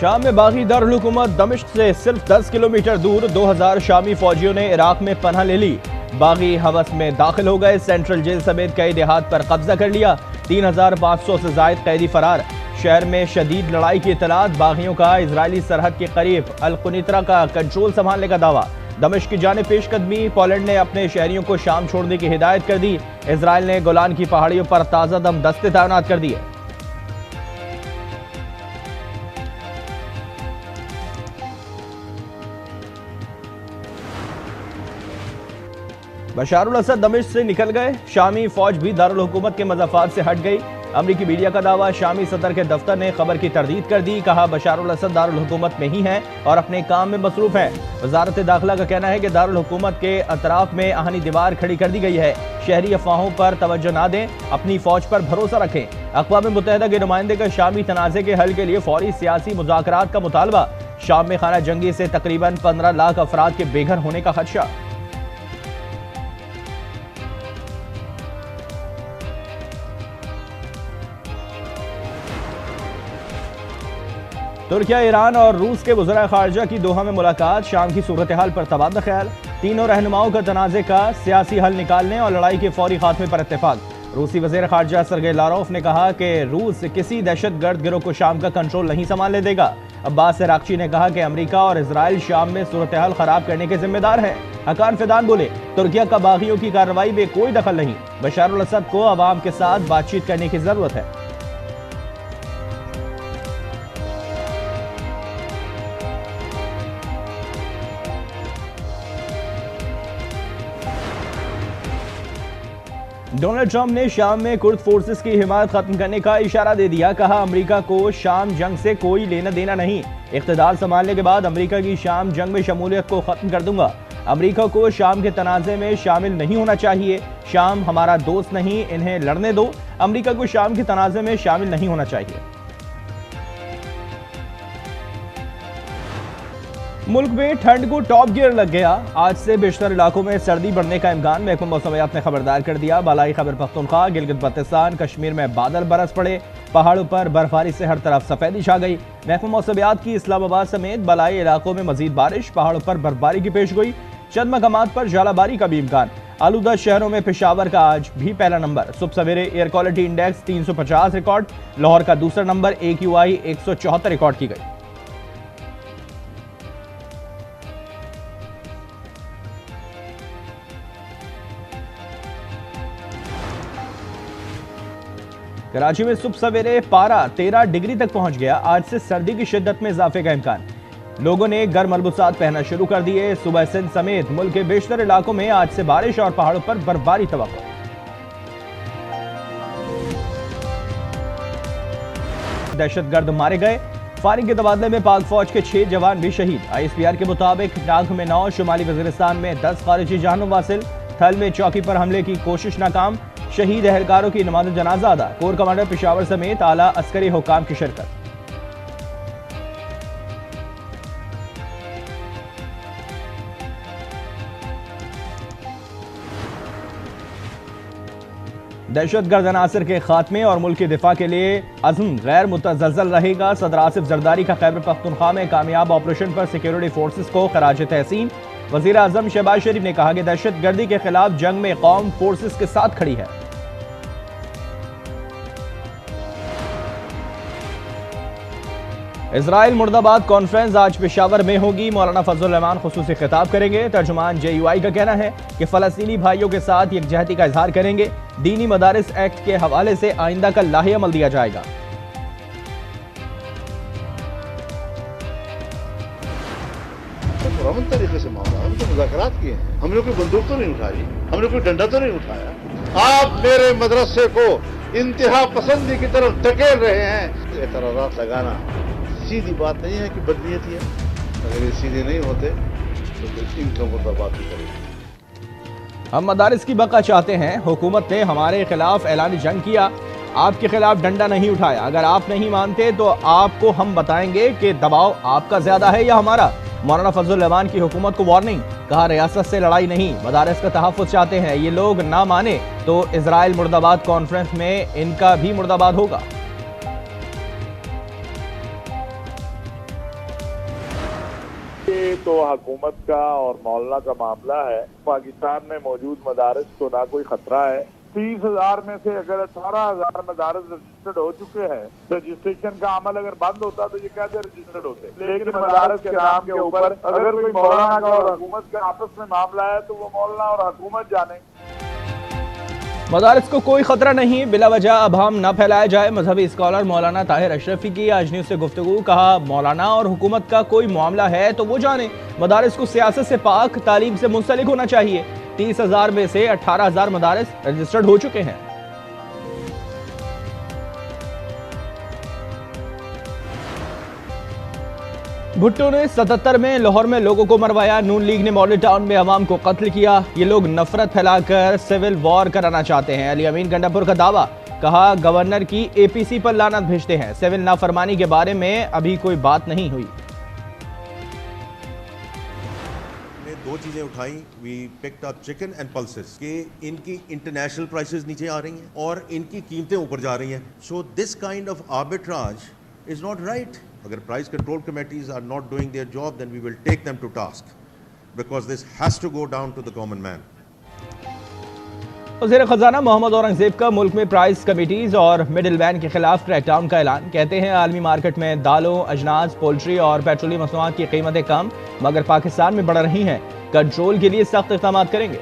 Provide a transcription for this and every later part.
शाम में बागी दारुल हुकूमत दमिश्क से सिर्फ 10 किलोमीटर दूर 2000 शामी फौजियों ने इराक में पनाह ले ली। बागी हवस में दाखिल हो गए, सेंट्रल जेल समेत कई देहात पर कब्जा कर लिया। 3500 से जायद कैदी फरार। शहर में शदीद लड़ाई की इतलात, बागियों का इजरायली सरहद के करीब अल-कुनित्रा का कंट्रोल संभालने का दावा। दमिश्क की जानिब पेशकदमी, पोलैंड ने अपने शहरियों को शाम छोड़ने की हिदायत कर दी। इजरायल ने गोलान की पहाड़ियों पर ताज़ा दम दस्ते तैनात कर दिए। बशारुल असद दमिश्क से निकल गए, शामी फौज भी दारुल हुकूमत के मज़ाफात से हट गई। अमरीकी मीडिया का दावा, शामी सदर के दफ्तर ने खबर की तरदीद कर दी। कहा बशारुल असद दारुल हुकूमत में ही हैं और अपने काम में मसरूफ हैं। वजारत दाखिला का कहना है कि दारुल हुकूमत के अतराफ में आहनी दीवार खड़ी कर दी गई है। शहरी अफवाहों पर तवज्जो ना दें, अपनी फौज पर भरोसा रखें। अक़वाम मुत्तहिदा के नुमाइंदे का शामी तनाज़े के हल के लिए फौरी सियासी मुज़ाकरात का मुतालबा। शाम में खाना जंगी से तकरीबन 15 लाख अफराद के बेघर होने का खदशा। तुर्किया, ईरान और रूस के वज़ीर ख़ारिजा की दोहा में मुलाकात। शाम की सूरत हाल पर तबादला ख्याल। तीनों रहनुमाओं का तनाज़े का सियासी हल निकालने और लड़ाई के फौरी खात्मे पर इत्तेफाक। रूसी वज़ीर ख़ारिजा सरगेई लारोफ ने कहा कि रूस किसी दहशतगर्द गिरोह को शाम का कंट्रोल नहीं संभालने देगा। अब्बास अराक़ची ने कहा कि अमरीका और इजराइल शाम में सूरत हाल ख़राब करने के जिम्मेदार हैं। हकान फिदान बोले, तुर्किया का बागियों की कार्रवाई में कोई दखल नहीं। बशारुल असद को अवाम के साथ बातचीत करने की जरूरत है। डोनाल्ड ट्रंप ने शाम में कुर्द फोर्सेस की हिमायत खत्म करने का इशारा दे दिया। कहा अमेरिका को शाम जंग से कोई लेना देना नहीं। इख्तिदार संभालने के बाद अमेरिका की शाम जंग में शमूलियत को खत्म कर दूंगा। अमेरिका को शाम के तनाज़े में शामिल नहीं होना चाहिए। शाम हमारा दोस्त नहीं, इन्हें लड़ने दो। अमेरिका को शाम के तनाज़े में शामिल नहीं होना चाहिए। मुल्क में ठंड को टॉप गियर लग गया। आज से बेशतर इलाकों में सर्दी बढ़ने का इम्कान। महकमा मौसमियात ने खबरदार कर दिया। बालाई खैबर पख्तूनख्वा, गिलगित बल्तिस्तान, कश्मीर में बादल बरस पड़े। पहाड़ों पर बर्फबारी से हर तरफ सफेदी छा गई। महकमा मौसमियात की इस्लामाबाद समेत बालाई इलाकों में मजीद बारिश, पहाड़ों पर बर्फबारी की पेशगोई। चंद मकामात पर जालाबारी का भी इम्कान। आलूदा शहरों में पेशावर का आज भी पहला नंबर। सुबह सवेरे air quality index 350 record. Lahore का दूसरा नंबर AQI 174 रिकॉर्ड की गई। कराची में सुबह सवेरे पारा 13 डिग्री तक पहुंच गया। आज से सर्दी की शिद्दत में इजाफे का इम्कान। लोगों ने गर्म मलबूसात पहनना शुरू कर दिए। सुबह सिंध समेत मुल्क के बेशतर इलाकों में आज से बारिश और पहाड़ों पर बर्फबारी तवक्को। दहशतगर्द मारे गए। फायरिंग के तबादले में पाक फौज के 6 जवान भी शहीद। ISPR के मुताबिक नाग में 9, शुमाली वजीरिस्तान में 10 खारिजी जहानुम वासिल। थल में चौकी पर हमले की कोशिश नाकाम। शहीद एहलकारों की नमाज जनाजा अदा। कोर कमांडर पेशावर समेत आला अस्करी हुकाम की शिरकत। दहशतगर्द अनासर के खात्मे और मुल्क के दिफा के लिए अज़्म गैर मुतज़लज़ल रहेगा। सदर आसिफ जरदारी का खैबर पख्तूनख्वा में कामयाब ऑपरेशन पर सिक्योरिटी फोर्सेस को खराज तहसीन। वज़ीर आज़म शहबाज शरीफ ने कहा कि दहशतगर्दी के खिलाफ जंग में कौम फोर्सेस के साथ खड़ी है। इजराइल मुर्दाबाद कॉन्फ्रेंस आज पेशावर में होगी। मौलाना फजल रहमान खुसूसी खिताब करेंगे। तर्जुमान JUI का कहना है कि फलस्तीनी भाइयों के साथ यकजहती का इजहार करेंगे। दीनी मदारिस एक्ट के हवाले से आइंदा का लाहे अमल दिया जाएगा। तरीके से मामला हमने मुज़ाकरात किए हैं। हमने कोई बंदूक तो नहीं उठाई, हमने कोई डंडा तो नहीं उठाया। आप मेरे मदरसे को इंतहा पसंदी की तरफ धकेल रहे हैं। एतराज़ात लगाना सीधी बात नहीं है कि बदनीयती है। अगर ये सीधे नहीं होते तो इनकम को बर्बाद भी करेंगे। हम मदारिस की बका चाहते हैं। हुकूमत ने हमारे खिलाफ ऐलान जंग किया, आपके खिलाफ डंडा नहीं उठाया। अगर आप नहीं मानते तो आपको हम बताएंगे कि दबाव आपका ज्यादा है या हमारा। मौलाना फजल रहमान की हुकूमत को वार्निंग। कहा रियासत से लड़ाई नहीं, मदारिस का तहफ़्फ़ुज़ चाहते हैं। ये लोग ना माने तो इजराइल मुर्दाबाद कॉन्फ्रेंस में इनका भी मुर्दाबाद होगा। तो हुकूमत का और मौलाना का मामला है। पाकिस्तान में मौजूद मदारिस को ना कोई खतरा है। 30,000 में से अगर 18,000 मदारिस रजिस्टर्ड हो चुके हैं, रजिस्ट्रेशन का अमल अगर बंद होता तो ये कैसे रजिस्टर्ड होते। लेकिन मदारिस के नाम के ऊपर अगर कोई मौलाना का और हुकूमत का आपस में मामला है तो वो मौलाना और हुकूमत जाने। मदारिस को कोई खतरा नहीं, बिला वजह अभाम न फैलाया जाए। मजहबी स्कॉलर मौलाना ताहिर अशरफी की आज न्यूज से गुफ्तगू। कहा, मौलाना और हुकूमत का कोई मामला है तो वो जाने, मदारिस को सियासत से पाक, तालीम से मुंसलिक होना चाहिए। 30,000 में से 18,000 मदारिस रजिस्टर्ड हो चुके हैं। भुट्टो ने 77 में लाहौर में लोगों को मरवाया। नून लीग ने मॉडल टाउन में अवाम को कत्ल किया। ये लोग नफरत फैलाकर सिविल वॉर कराना चाहते हैं। अली अमीन गंडापुर का दावा। कहा, गवर्नर की APC पर लानत भेजते हैं। सिविल नाफरमानी के बारे में अभी कोई बात नहीं हुई। दो चीजें उठाई। We picked up chicken and pulses कि इनकी इंटरनेशनल प्राइसेस नीचे आ रही हैं और इनकी कीमतें ऊपर जा रही हैं। So this kind of arbitrage is not right. अगर price control committees are not doing their job then we will take them to task because this has to go down to the common man. वज़ीर खजाना मोहम्मद औरंगजेब का मुल्क में price committees और middle man के खिलाफ crackdown का ऐलान। कहते हैं, आलमी मार्केट में दालों, अजनास, पोल्ट्री और पेट्रोलियम मसनूआत की कीमतें कम मगर पाकिस्तान में बढ़ रही हैं। कंट्रोल के लिए सख्त इक़दाम करेंगे।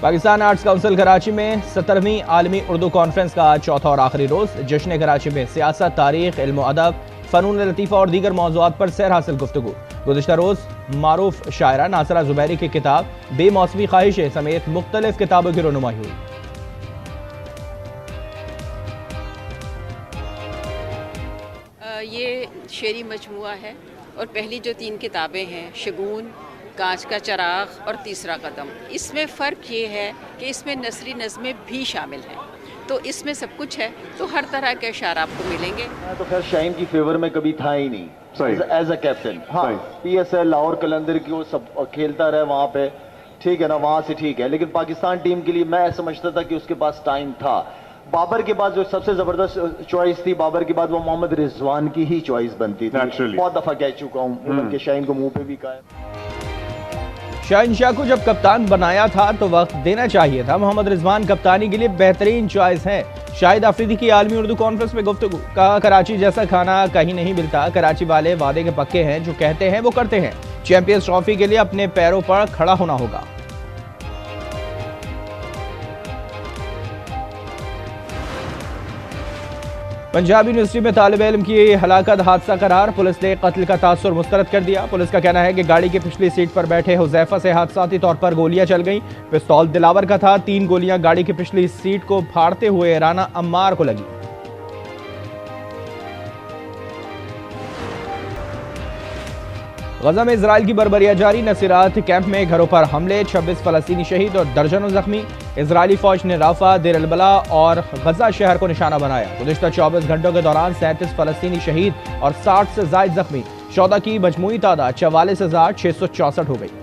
पाकिस्तान आर्ट्स काउंसिल कराची में 17वीं आलमी उर्दू कॉन्फ्रेंस का चौथा और आखिरी रोज। जश्न कराची में सियासत, तारीख, इल्म अदब, फनून लतीफ़ा और दीगर मौज़ूआत पर सैर हासिल गुफ्तगू। गुज़िश्ता रोज मारूफ शायरा नासरा ज़ुबैरी की किताब बेमौसमी ख्वाहिशें समेत मुख्तलिफ किताबों की रोनुमाई हुई। ये शेरी मजमुआ है और पहली जो 3 किताबें हैं, शगुन, कांच का चराग और तीसरा कदम। इसमें फ़र्क ये है कि इसमें नसरी नज़में भी शामिल हैं, तो इसमें सब कुछ है, तो हर तरह के अशार आपको मिलेंगे। तो खैर शाहीन की फेवर में कभी था ही नहीं एज अ कैप्टन। हाँ, PSL लाहौर कलंदर की वो सब खेलता रहे वहाँ पे, ठीक है ना, वहाँ से ठीक है। लेकिन पाकिस्तान टीम के लिए मैं समझता था कि उसके पास टाइम था। बाबर के बाद जो सबसे जबरदस्त चॉइस थी, बाबर के बाद वो मोहम्मद रिजवान की ही चॉइस बनती थी। बहुत दफा कह चुका हूँ कि शाहीन को मुंह पे भी कहा। शहनशाह को जब कप्तान बनाया था तो वक्त देना चाहिए था। मोहम्मद रिजवान कप्तानी के लिए बेहतरीन चॉइस है। शाहिद आफरीदी की आलमी उर्दू कॉन्फ्रेंस में गुफ्तगू। कहा, कराची जैसा खाना कहीं नहीं मिलता। कराची वाले वादे के पक्के हैं, जो कहते हैं वो करते हैं। चैंपियंस ट्रॉफी के लिए अपने पैरों पर खड़ा होना होगा। पंजाब यूनिवर्सिटी में तालिब इल्म की हलाकत हादसा करार। पुलिस ने कत्ल का तासुर मुस्तरद कर दिया। पुलिस का कहना है कि गाड़ी की पिछली सीट पर बैठे हुजैफा से हादसाती तौर पर गोलियां चल गईं। पिस्तौल दिलावर का था। 3 गोलियां गाड़ी की पिछली सीट को फाड़ते हुए राना अम्मार को लगी। गजा में इजराइल की बर्बरियां जारी। नसीरात कैंप में घरों पर हमले, 26 फलस्तीनी शहीद और दर्जनों जख्मी। इजरायली फौज ने राफा, देर अल बला और गजा शहर को निशाना बनाया। गुज़िश्ता 24 घंटों के दौरान 37 फलस्तीनी शहीद और 60 से जायद जख्मी। शोदा की मजमूई तादाद 44,664 हो गई।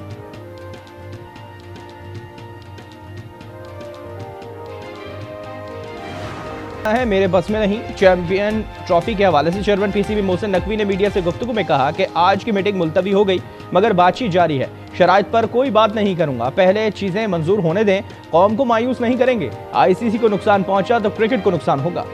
है मेरे बस में नहीं। चैंपियन ट्रॉफी के हवाले से चेयरमैन PCB मोहसिन नकवी ने मीडिया से गुफ्तगू में कहा कि आज की मीटिंग मुलतवी हो गई मगर बातचीत जारी है। शराइत पर कोई बात नहीं करूंगा, पहले चीजें मंजूर होने दें। कौम को मायूस नहीं करेंगे। ICC को नुकसान पहुंचा तो क्रिकेट को नुकसान होगा।